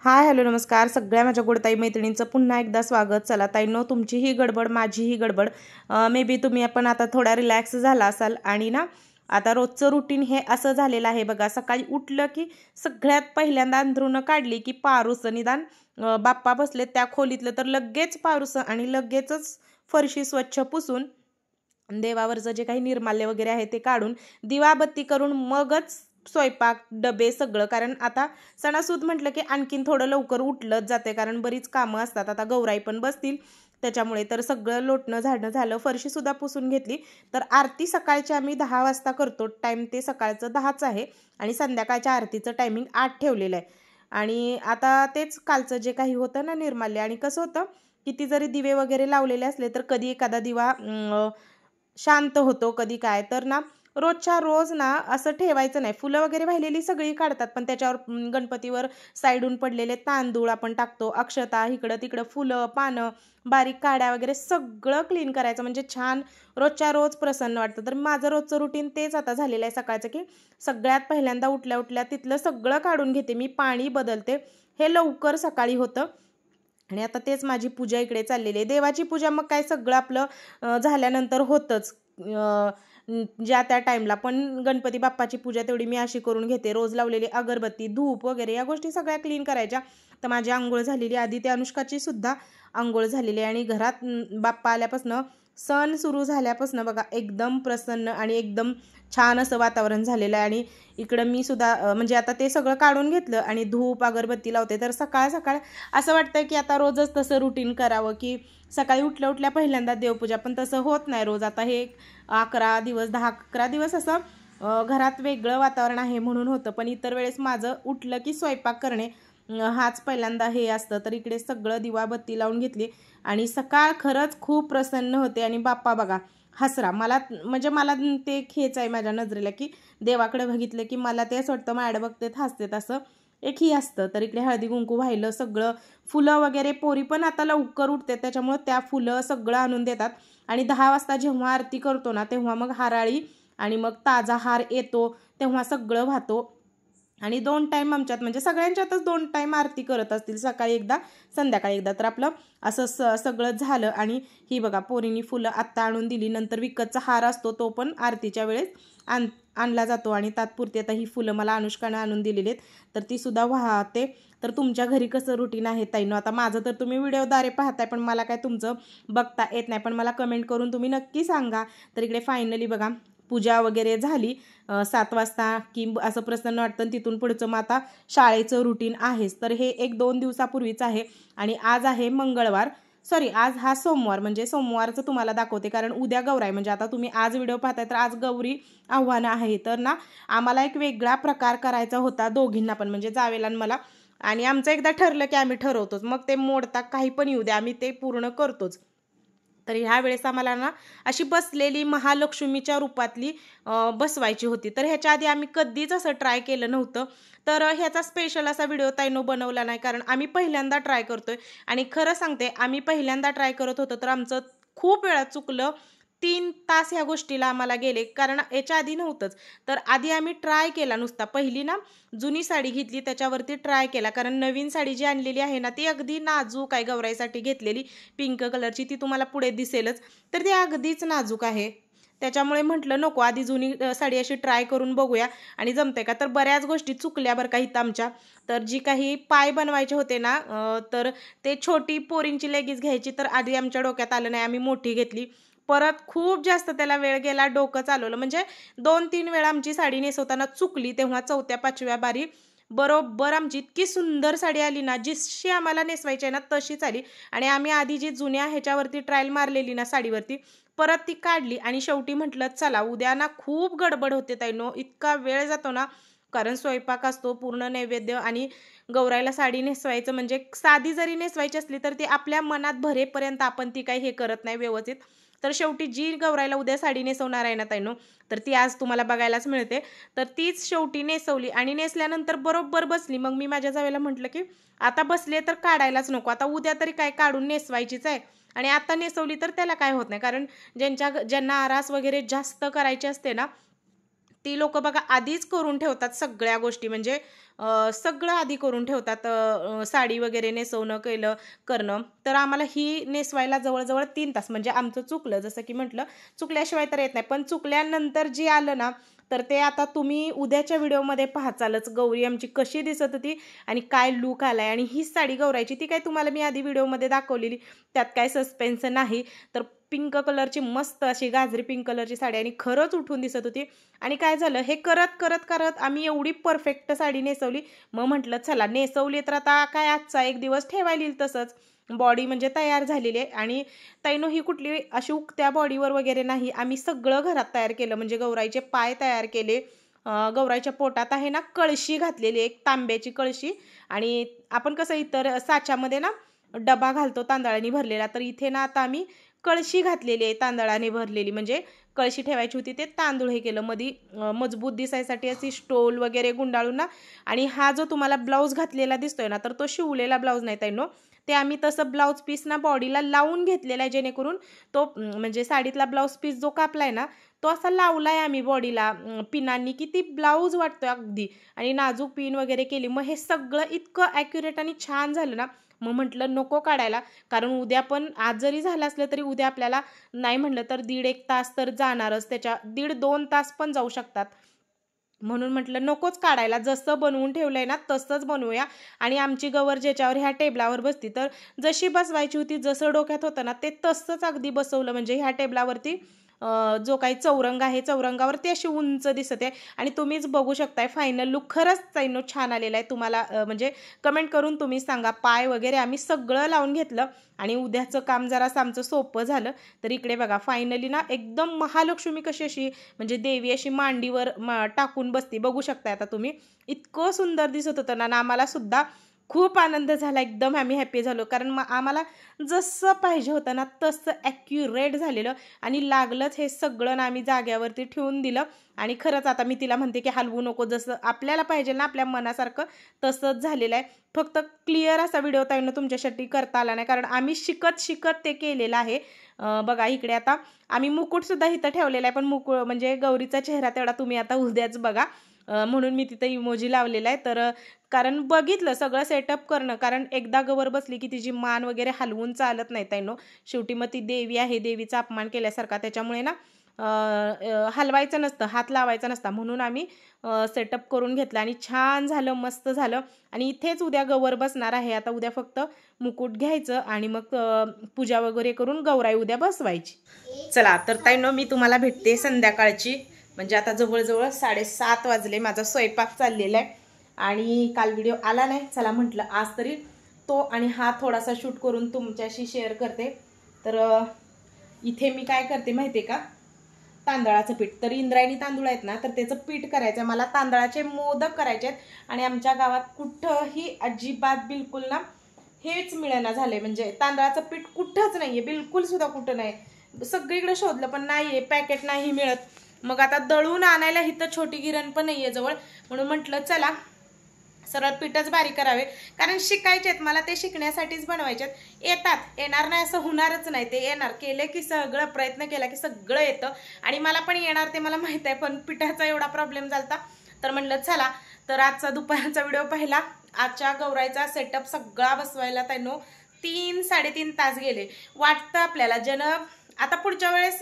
Hi hello नमस्कार सगळ्या माझ्या गोडताई मैत्रिणींचं पुन्हा एकदा स्वागत. चला ताईंनो, तुमचीही गडबड माझीही गडबड. मे बी तुम्ही आपण आता थोडा रिलॅक्स झाला असाल आणि ना आता रोजचं रुटीन हे असं झालेलं आहे बघा. सकाळी उठलं की सगळ्यात पहिल्यांदा अंथरुणं काढली की पारूसं निदान बाप्पा बसले त्या खोलीतलं तर लगेच पारूसं आणि लगेचच फरशी स्वच्छ पुसून देवावरचं जे काही निर्माल्य वगैरे आहे ते काढून दिवाबत्ती करून मगच स्वयंपाक डबे सगळं. कारण आता सणासूद म्हटलं की आणखीन थोडं लवकर उठलंच जाते कारण बरीच कामं असतात. आता गौराई पण बसतील त्याच्यामुळे तर सगळं लोटणं झाडणं झालं. फरशीसुद्धा पुसून घेतली. तर आरती सकाळची आम्ही 10 वाजता करतो. टाईम ते सकाळचं 10च आहे आणि संध्याकाळच्या आरतीचं टायमिंग 8 ठेवलेलं आहे. आणि आता तेच कालचं जे काही होतं ना निर्माल्य, आणि कसं होतं किती जरी दिवे वगैरे लावलेले असले तर कधी एखादा दिवा शांत होतो कधी काय. तर ना रोजच्या रोज ना असं ठेवायचं नाही. फुलं वगैरे वाहिलेली सगळी काढतात पण त्याच्यावर गणपतीवर साईडून पडलेले तांदूळ आपण टाकतो, अक्षता, इकडं तिकडं फुलं पानं बारीक काड्या वगैरे सगळं क्लीन करायचं म्हणजे छान रोजच्या रोज प्रसन्न वाटतं. तर माझं रोजचं रुटीन तेच आता झालेलं आहे सकाळचं की सगळ्यात पहिल्यांदा उठल्या उठल्या तिथलं सगळं काढून घेते मी, पाणी बदलते. हे लवकर सकाळी होतं. आणि आता तेच माझी पूजा इकडे चाललेली आहे. देवाची पूजा मग काय सगळं आपलं झाल्यानंतर होतंच ज्या त्या टाईमला. पण गणपती बाप्पाची पूजा तेवढी मी अशी करून घेते. रोज लावलेली अगरबत्ती धूप वगैरे या गोष्टी सगळ्या क्लीन करायच्या. तर माझी आंघोळ झालेली, आधी ते अनुष्काची सुद्धा आंघोळ झालेली आहे. आणि घरात बाप्पा आल्यापासून सण सुरू झाल्यापासून बघा एकदम प्रसन्न आणि एकदम छान असं वातावरण झालेलं आहे. आणि इकडं मी सुद्धा म्हणजे आता ते सगळं काढून घेतलं आणि धूप अगरबत्ती लावते. तर सकाळ सकाळ असं वाटतं की आता रोजच तसं रुटीन करावं की सकाळी उठल्या उठल्या पहिल्यांदा देवपूजा. पण तसं होत नाही रोज. आता हे 11 दिवस 10-11 दिवस असं घरात वेगळं वातावरण आहे म्हणून होतं. पण इतर वेळेस माझं उठलं की स्वयंपाक करणे हाच पहिल्यांदा हे असतं. तर इकडे सगळं दिवाबत्ती लावून घेतली आणि सकाळ खरंच खूप प्रसन्न होते. आणि बाप्पा बघा हसरा, मला म्हणजे मला ते खेच आहे माझ्या नजरेला की देवाकडे बघितलं की मला ते असं वाटतं माझ्याकडे बघतेत हसतेत असं एकही असतं. तर इकडे हळदी कुंकू वाहिलं सगळं, फुलं वगैरे पोरी पण आता लवकर उठते त्याच्यामुळं त्या फुलं सगळं आणून देतात. आणि 10 वाजता जेव्हा आरती करतो ना तेव्हा मग हाराळी आणि मग ताजा हार येतो तेव्हा सगळं वाहतो. आणि 2 टाईम आमच्यात म्हणजे सगळ्यांच्यातच 2 टाईम आरती करत असतील, सकाळी एकदा संध्याकाळी एकदा. तर आपलं असं सगळं झालं. आणि ही बघा पोरींनी फुलं आत्ता आणून दिली. नंतर विकतचा हार असतो तो पण आरतीच्या वेळेस आणला जातो. आणि तात्पुरती आता ही फुलं मला अनुष्कानं आणून दिलेली आहेत तर ती सुद्धा वाहते. तर तुमच्या घरी कसं रुटीन आहे ताईंनो? आता माझं तर तुम्ही व्हिडिओद्वारे पाहताय पण मला काय तुमचं बघता येत नाही, पण मला कमेंट करून तुम्ही नक्की सांगा. तर इकडे फायनली बघा पूजा वगैरे झाली 7 वाजता की असं प्रसन्न वाटतं. तिथून पुढचं मग आता शाळेचं रुटीन आहेच. तर हे 1-2 दिवसापूर्वीच आहे. आणि आज आहे मंगळवार, सॉरी आज हा सोमवार, म्हणजे सोमवारचं तुम्हाला दाखवते कारण उद्या गौराई. म्हणजे आता तुम्ही आज व्हिडिओ पाहताय तर आज गौरी आव्हान आहे. तर ना आम्हाला एक वेगळा प्रकार करायचा होता दोघींना पण, म्हणजे जावेला आणि मला. आणि आमचं एकदा ठरलं की आम्ही ठरवतोच, मग ते मोडता काही पण येऊ द्या आम्ही ते पूर्ण करतोच. तर ह्या वेळेस आम्हाला ना अशी बसलेली महालक्ष्मीच्या रूपातली बसवायची होती. तर ह्याच्या आधी आम्ही कधीच असं ट्राय केलं नव्हतं. तर ह्याचा स्पेशल असा व्हिडिओ ताईंनो बनवला नाही कारण आम्ही पहिल्यांदा ट्राय करतोय. आणि खरं सांगते आम्ही पहिल्यांदा ट्राय करत होतो तर आमचं खूप वेळा चुकलं. 3 तास ह्या गोष्टीला आम्हाला गेले कारण याच्या आधी नव्हतंच. तर आधी आम्ही ट्राय केला नुसता. पहिली ना जुनी साडी घेतली त्याच्यावरती ट्राय केला कारण नवीन साडी जी आणलेली आहे ना ती अगदी नाजूक आहे. गौराईसाठी घेतलेली पिंक कलरची, ती तुम्हाला पुढे दिसेलच. तर ती अगदीच नाजूक आहे. त्याच्यामुळे म्हटलं नको आधी जुनी साडी अशी ट्राय करून बघूया आणि जमते का. तर बऱ्याच गोष्टी चुकल्या बरं का इथं आमच्या. तर जी काही पाय बनवायचे होते ना तर ते छोटी पोरींची लेगीज घ्यायची तर आधी आमच्या डोक्यात आलं नाही, आम्ही मोठी घेतली. परत खूप जास्त त्याला वेळ गेला, डोकं चालवलं. म्हणजे 2-3 वेळा आमची साडी नेसवताना चुकली. तेव्हा 4थ्या-5व्या बारी बरोबर आमची इतकी सुंदर साडी आली ना, जशी आम्हाला नेसवायची आहे ना तशीच आली. आणि आम्ही आधी जी जुन्या ह्याच्यावरती ट्रायल मारलेली ना साडीवरती परत ती काढली. आणि शेवटी म्हटलं चला उद्या ना खूप गडबड होते ताईंनो, इतका वेळ जातो ना कारण स्वयंपाक असतो, पूर्ण नैवेद्य आणि गौराईला साडी नेसवायचं म्हणजे साधी जरी नेसवायची असली तर ती आपल्या मनात भरेपर्यंत आपण ती काही हे करत नाही व्यवस्थित. तर शेवटी जी गौराईला उद्या साडी नेसवणार आहे ना ताईंनो तर ती आज तुम्हाला बघायलाच मिळते. तर तीच शेवटी नेसवली आणि नेसल्यानंतर बरोबर बसली. मग मी माझ्या जावेला म्हटलं की आता बसले तर काढायलाच नको, आता उद्या तरी काय काढून नेसवायचीच आहे. आणि आता नेसवली तर त्याला काय होत नाही कारण ज्यांना आरास वगैरे जास्त करायची असते ना ती लोक बघा आधीच करून ठेवतात सगळ्या गोष्टी, म्हणजे सगळं आधी करून ठेवतात, साडी वगैरे नेसवणं करणं. तर आम्हाला ही नेसवायला जवळजवळ 3 तास, म्हणजे आमचं चुकलं, जसं की म्हटलं चुकल्याशिवाय तर येत नाही, पण चुकल्यानंतर जी आलं ना, तर ते आता तुम्ही उद्याच्या व्हिडिओमध्ये पाहाचालच गौरी आमची कशी दिसत होती आणि काय लूक आलाय. आणि ही साडी गौरायची ती काय तुम्हाला मी आधी व्हिडिओमध्ये दाखवलेली, त्यात काय सस्पेन्स नाही. तर पिंक कलरची मस्त अशी गाजरी पिंक कलरची साडी आणि खरंच उठून दिसत होती. आणि काय झालं, हे करत करत करत आम्ही एवढी परफेक्ट साडी नेसवली. मग म्हटलं चला नेसवली तर आता काय आजचा एक दिवस ठेवायला येईल, तसंच बॉडी म्हणजे तयार झालेली आहे. आणि ताईनो ही कुठली अशी उकत्या बॉडीवर वगैरे नाही, आम्ही सगळं घरात तयार केलं. म्हणजे गौराईचे पाय तयार केले, गौराईच्या पोटात आहे ना कळशी घातलेली, एक तांब्याची कळशी. आणि आपण कसं इतर साच्यामध्ये ना डबा घालतो तांदळाने भरलेला, तर इथे ना आता आम्ही कळशी घातलेली आहे तांदळाने भरलेली, म्हणजे कळशी ठेवायची होती, ते तांदूळ हे केलं मधी मजबूत दिसायसाठी अशी स्टोल वगैरे गुंडाळून ना. आणि हा जो तुम्हाला ब्लाऊज घातलेला दिसतोय ना, तर तो शिवलेला ब्लाऊज नाही ताईनो, ते आम्ही तसं ब्लाऊज पीस ना बॉडीला लावून घेतलेला आहे, जेणेकरून तो म्हणजे साडीतला ब्लाऊज पीस जो कापलाय ना, तो असा लावलाय आम्ही बॉडीला पिनांनी, की ती ब्लाऊज वाटतोय अगदी. आणि नाजूक पिन वगैरे केली. मग हे सगळं इतकं ॲक्युरेट आणि छान झालं ना, मग म्हटलं नको काढायला, कारण उद्या पण आज जरी झालं असलं तरी उद्या आपल्याला नाही म्हटलं तर 1.5-1 तास तर जाणारच, त्याच्या 1.5-2 तास पण जाऊ शकतात. म्हणून म्हटलं नकोच काढायला, जसं बनवून ठेवलंय ना तसंच बनवूया. आणि आमची गवर ज्याच्यावर ह्या टेबलावर बसती, तर जशी बसवायची होती, जसं डोक्यात होतं ना ते तसंच अगदी बसवलं. म्हणजे ह्या टेबलावरती जो काही चौरंग आहे, चौरंगावर ती अशी उंच दिसते. आणि तुम्हीच बघू शकताय फायनल लुक खरंच ताईनो छान आलेला आहे. तुम्हाला म्हणजे कमेंट करून तुम्ही सांगा. पाय वगैरे आम्ही सगळं लावून घेतलं आणि उद्याचं काम जरासं आमचं सोपं झालं. तर इकडे बघा फायनली ना एकदम महालक्ष्मी कशी अशी म्हणजे देवी अशी मांडीवर टाकून बसती, बघू शकताय आता तुम्ही. इतकं सुंदर दिसत होतं ना, आम्हाला सुद्धा खूप आनंद झाला, एकदम आम्ही हॅपी झालो. कारण आम्हाला जसं पाहिजे होतं ना तसं ॲक्युरेट झालेलं. आणि लागलंच हे सगळं ना आम्ही जाग्यावरती ठेवून दिलं. आणि खरंच आता मी तिला म्हणते की हलवू नको, जसं आपल्याला पाहिजे ना आपल्या मनासारखं तसंच झालेलं आहे. फक्त क्लिअर असा व्हिडिओ ताईनं तुमच्यासाठी करता आला नाही, कारण आम्ही शिकत ते केलेलं आहे. बघा इकडे आता आम्ही मुकुटसुद्धा इथं ठेवलेला आहे, पण म्हणजे गौरीचा चेहरा तेवढा तुम्ही आता उद्याच बघा, म्हणून मी तिथं इमोजी लावलेला आहे. तर कारण बघितलं सगळं सेटअप करणं, कारण एकदा गवर बसली की तिची मान वगैरे हलवून चालत नाही ताईनो. शेवटी मग ती देवी आहे, देवीचा अपमान केल्यासारखा, त्याच्यामुळे ना हलवायचं नसतं, हात लावायचा नसता. म्हणून आम्ही सेटअप करून घेतलं आणि छान झालं, मस्त झालं. आणि इथेच उद्या गवर बसणार आहे. आता उद्या फक्त मुकुट घ्यायचं आणि मग पूजा वगैरे करून गौराई उद्या बसवायची. चला तर ताईनो मी तुम्हाला भेटते संध्याकाळची, म्हणजे आता जवळजवळ 7:30 वाजले, माझा स्वयंपाक चाललेला आहे. आणि काल व्हिडिओ आला नाही, चला म्हटलं आज तरी तो आणि हा थोडासा शूट करून तुमच्याशी शेअर करते. तर इथे मी काय करते माहिती आहे का, तांदळाचं पीठ, तर इंद्रायणी तांदूळ आहेत ना, तर त्याचं पीठ करायचं. मला तांदळाचे मोदक करायचे आहेत. आणि आमच्या गावात कुठंही अजिबात बिलकुल ना हेच मिळेना झाले, म्हणजे तांदळाचं पीठ कुठंच नाहीये, बिलकुल सुद्धा कुठं नाही. सगळीकडे शोधलं पण नाहीये, पॅकेट नाही मिळत. मग आता दळून आणायला इथं छोटी गिरण पण नाहीये जवळ, म्हणून म्हटलं चला सरळ पीठच बारीक करावे, कारण शिकायचे आहेत मला, ते शिकण्यासाठीच बनवायचे आहेत. येणार नाही असं होणारच नाही, ते येणार, केले की सगळं प्रयत्न केला की सगळं येतं. आणि मला पण येणार ते मला माहित आहे, पण पिठाचा एवढा प्रॉब्लेम झालता. तर म्हणलं चला, तर आजचा दुपारचा व्हिडिओ पाहिला. आजच्या गौराईचा सेटअप सगळा बसवायला ताईनो 3-3.5 तास गेले. वाटतं आपल्याला आता पुढच्या वेळेस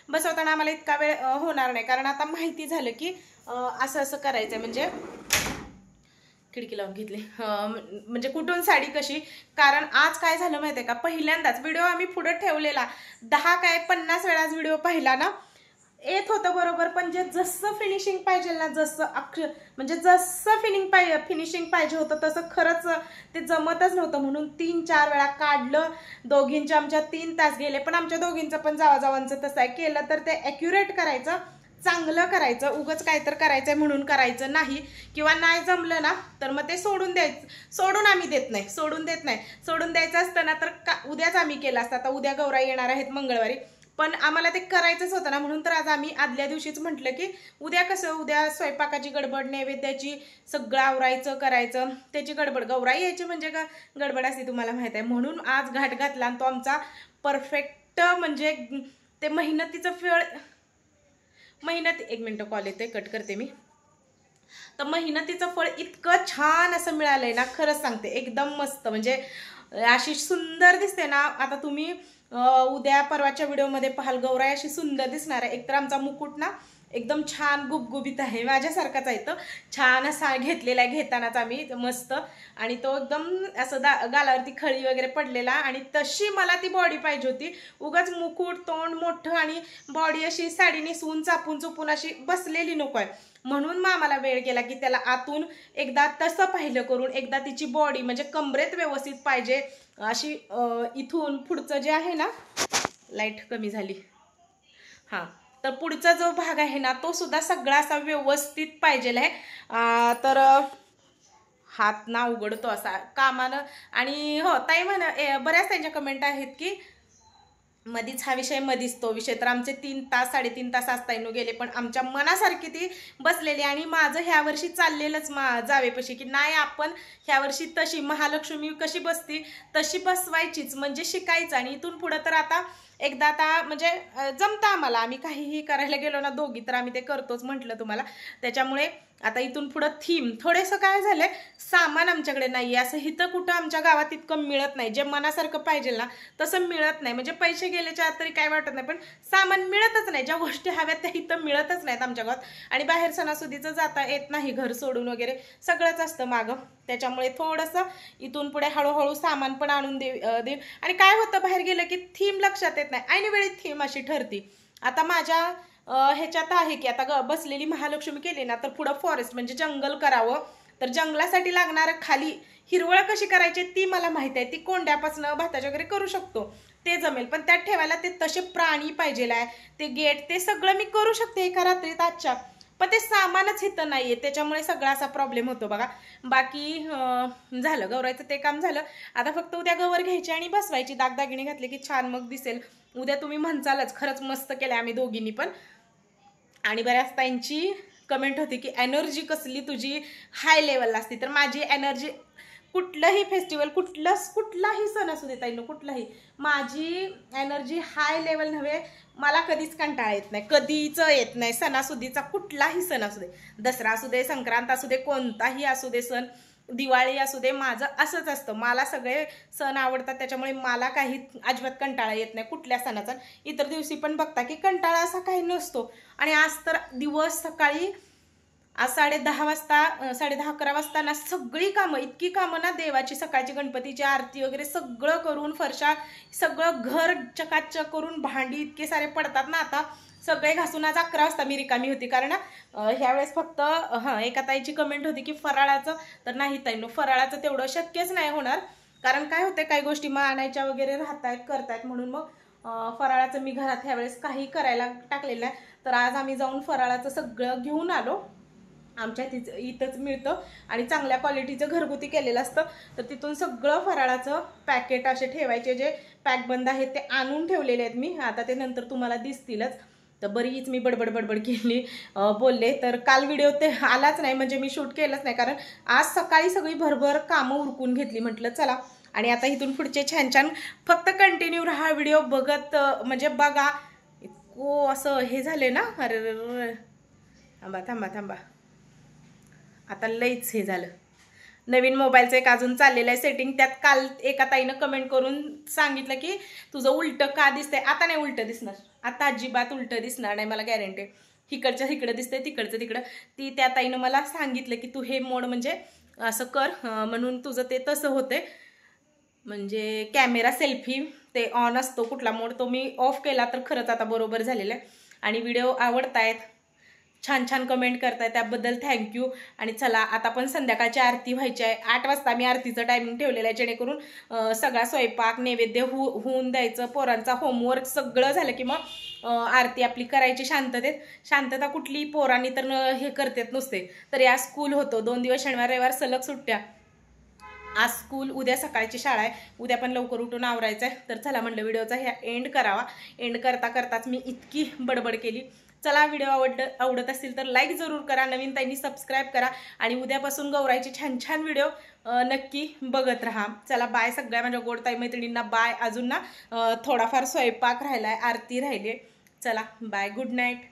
बसवताना आम्हाला इतका वेळ होणार नाही, कारण आता माहिती झालं की असं करायचंय. म्हणजे खिडकी लावून घेतली, म्हणजे कुठून साडी कशी. कारण आज काय झालं माहिती आहे का, पहिल्यांदाच व्हिडिओ आम्ही पुढे ठेवलेला 50 वेळाच व्हिडिओ पाहिला ना, येत होतं बरोबर, पण जे जसं फिनिशिंग पाहिजे ना, म्हणजे जसं फिनिशिंग पाहिजे होतं तसं खरंच ते जमतच नव्हतं. म्हणून 3-4 वेळा काढलं. दोघींचे आमच्या 3 तास गेले. पण आमच्या दोघींचं पण जावाजावांचं तसं आहे, केलं तर ते ॲक्युरेट करायचं, चांगलं करायचं, उगच काय तर करायचंय म्हणून करायचं नाही. किंवा नाही जमलं ना तर मग ते सोडून द्यायचं. सोडून देत नाही. सोडून द्यायचं असतं ना तर उद्याच आम्ही केलं असतं. आता उद्या गौराई येणार आहेत मंगळवारी, पण आम्हाला ते करायचंच होतं ना, म्हणून तर आज आम्ही आदल्या दिवशीच म्हटलं की उद्या स्वयंपाकाची गडबड, नैवेद्याची सगळं आवरायचं, करायचं, त्याची गडबड. गौराई यायची म्हणजे का गडबड असते तुम्हाला माहित आहे. म्हणून आज घाट घातला आणि तो आमचा परफेक्ट, म्हणजे ते मेहनतीचं फळ मेहनत, एक मिनटं कॉल येतोय, कट करते मी. तर मेहनतीचं फळ इतकं छान असं मिळालंय ना, खरंच सांगते, एकदम मस्त. म्हणजे अशी सुंदर दिसते ना. आता तुम्ही उद्या परवाच्या व्हिडिओमध्ये पाहाल, गौराई अशी सुंदर दिसणार आहे. एकतर आमचा मुकुट ना एकदम छान गुबगुबीत आहे, माझ्यासारखाच आहे. तर छान असा घेतलेला आहे घेतानाच आम्ही मस्त, आणि तो एकदम असं गालावरती खळी वगैरे पडलेला, आणि तशी मला ती बॉडी पाहिजे होती. उगाच मुकुट, तोंड मोठं आणि बॉडी अशी साडी नेसवून चापून चुपून अशी बसलेली नको आहे. म्हणून मग आम्हाला वेळ गेला की त्याला आतून एकदा तसं पाहिलं करून, एकदा तिची बॉडी म्हणजे कमरेत व्यवस्थित पाहिजे अशी. इथून पुढचं जे आहे ना, लाईट कमी झाली, हां, तर पुढचा जो भाग आहे ना तो सुद्धा सगळा असा व्यवस्थित पाहिजे आहे. तर हात ना उघडतो असा कामानं. आणि हो ताई म्हणा, बऱ्याच त्यांच्या कमेंट आहेत की मधीच हा विषय, मधीच तो विषय. तर आमचे 3 तास 3.5 तास असताना गेले, पण आमच्या मनासारखी ती बसलेली. आणि माझं ह्या वर्षी चाललेलंच जावेपशी की नाही, आपण ह्या वर्षी तशी महालक्ष्मी कशी बसती तशी बसवायचीच, म्हणजे शिकायचं. आणि इथून पुढं तर आता एकदा आता म्हणजे जमतं आम्हाला, आम्ही काहीही करायला गेलो ना दोघी तर आम्ही ते करतोच म्हटलं तुम्हाला. त्याच्यामुळे आता इथून पुढं थीम थोडंसं काय झालंय, सामान आमच्याकडे नाही आहे. असं इथं कुठं आमच्या गावात इतकं मिळत नाही, जे मनासारखं पाहिजे ना तसं मिळत नाही. म्हणजे पैसे गेल्याच्या आत तरी काय वाटत नाही, पण सामान मिळतच नाही. ज्या गोष्टी हव्यात त्या इथं मिळतच नाहीत आमच्या गावात. आणि बाहेर सणासुदीचं जाता येत नाही, घर सोडून वगैरे सगळंच असतं मागं. त्याच्यामुळे थोडंसं इथून पुढे हळूहळू सामान पण आणून देऊ. आणि काय होतं, बाहेर गेलं की थीम लक्षात येत नाही, ऐन वेळी थीम अशी ठरती. आता माझ्या ह्याच्यात आहे की आता बसलेली महालक्ष्मी केली ना तर पुढं फॉरेस्ट म्हणजे जंगल करावं. तर जंगलासाठी लागणारं खाली हिरवळ कशी करायची ती मला माहिती आहे. ती कोंड्यापासून भाताच्या वगैरे करू शकतो, ते जमेल. पण त्यात ठेवायला ते तसे प्राणी पाहिजे आहे, ते गेट ते सगळं मी करू शकते एका रात्रीत आजच्या. पण ते सामानच इथं नाहीये, त्याच्यामुळे सगळा असा प्रॉब्लेम होतो बघा. बाकी झालं गौरायचं ते काम झालं. आता फक्त उद्या गवर घ्यायची आणि बसवायची, दागदागिने घातले की छान मग दिसेल. उद्या तुम्ही म्हणचालच खरंच मस्त केलंय आम्ही दोघींनी पण. आणि बऱ्याच ताईंची कमेंट होती की एनर्जी कसली तुझी हाय लेवलला असती. तर माझी एनर्जी कुठलंही फेस्टिवल, कुठलाही सण असू दे ताईंनो, कुठलाही, माझी एनर्जी हाय लेवल नव्हे. मला कधीच कंटाळा येत नाही, कधीच येत नाही. सणासुदीचा कुठलाही सण असू दे, दसरा असू दे, संक्रांत असू दे, कोणताही असू दे सण, दिवाळी असू दे, माझं असंच असतं. मला सगळे सण आवडतात, त्याच्यामुळे मला काही अजिबात कंटाळा येत नाही कुठल्या सणाचा. इतर दिवशी पण बघता की कंटाळा असा काही नसतो. आणि आज तर दिवस सकाळी आज 10:30 वाजता 10:30-11 वाजता ना सगळी कामं, इतकी कामं ना, देवाची सकाळची गणपतीची आरती वगैरे सगळं करून, फरशा सगळं घर चकाचक करून, भांडी इतके सारे पडतात ना आता सगळे घासून. आज 11 वाजता मी रिकामी होती, कारण ह्यावेळेस फक्त एका ताईची कमेंट होती की फराळाचं. तर नाही ताईंनो, फराळाचं तेवढं शक्यच नाही होणार, कारण काय होते काही गोष्टी मग आणायच्या वगैरे राहतायत करतायत, म्हणून मग फराळाचं मी घरात ह्यावेळेस काही करायला टाकलेलं आहे. तर आज आम्ही जाऊन फराळाचं सगळं घेऊन आलो. आमच्या इथंच मिळतं आणि चांगल्या क्वालिटीचं घरगुती केलेलं असतं. तर तिथून सगळं फराळाचं पॅकेट असे ठेवायचे, जे पॅक बंद आहेत ते आणून ठेवलेले आहेत मी. आता ते नंतर तुम्हाला दिसतीलच. तर बरीच मी बडबड केली, बोलले. तर काल व्हिडिओ ते आलाच नाही, म्हणजे मी शूट केलंच नाही, कारण आज सकाळी सगळी भरभर कामं उरकून घेतली. म्हटलं चला, आणि आता इथून पुढचे छान छान फक्त कंटिन्यू राहा व्हिडिओ बघत, म्हणजे बघा. इतकं असं हे झाले ना, अरे थांबा आता लईच हे झालं. नवीन मोबाईलचं एक अजून चाललेलं आहे सेटिंग. त्यात काल एका ताईनं कमेंट करून सांगितलं की तुझं उलटं का दिसतंय. आता नाही उलटं दिसणार, आता अजिबात उलटं दिसणार नाही, मला गॅरंटी आहे. इकडच्या इकडं दिसतंय, तिकडचं तिकडं. त्या ताईनं मला सांगितलं की तू हे मोड म्हणजे असं कर, म्हणून तुझं ते तसं होतंय. म्हणजे कॅमेरा सेल्फी ते ऑन असतो कुठला मोड, तो मी ऑफ केला तर खरंच आता बरोबर झालेलं आहे. आणि व्हिडिओ आवडतायत, छान छान कमेंट करताय, त्याबद्दल थँक्यू. आणि चला आता पण संध्याकाळची आरती व्हायची आहे. 8 वाजता मी आरतीचं टायमिंग ठेवलेलं आहे, जेणेकरून सगळा स्वयंपाक नैवेद्य होऊन द्यायचं, पोरांचा होमवर्क सगळं झालं की मग आरती आपली करायची शांततेत. शांतता कुठली, पोरांनी तर हे करतात नुसते. तर या स्कूल होतो 2 दिवस, शनिवार रविवार सलग सुट्ट्या. आज स्कूल, उद्या सकाळची शाळा आहे. उद्या पण लवकर उठून आवरायचं आहे. तर चला म्हटलं व्हिडिओचा ह्या एंड करावा. एंड करताच मी इतकी बडबड केली. चला, व्हिडिओ आवडत असतील तर लाईक जरूर करा, नवीन ताईंनी सबस्क्राईब करा. आणि उद्यापासून गौराईचे छान छान व्हिडिओ नक्की बघत राहा. चला बाय सगळ्या माझ्या गोडताई मैत्रिणींना, बाय. अजून ना थोडाफार स्वयंपाक राहिलाय, आरती राहिली. चला बाय, गुड नाईट.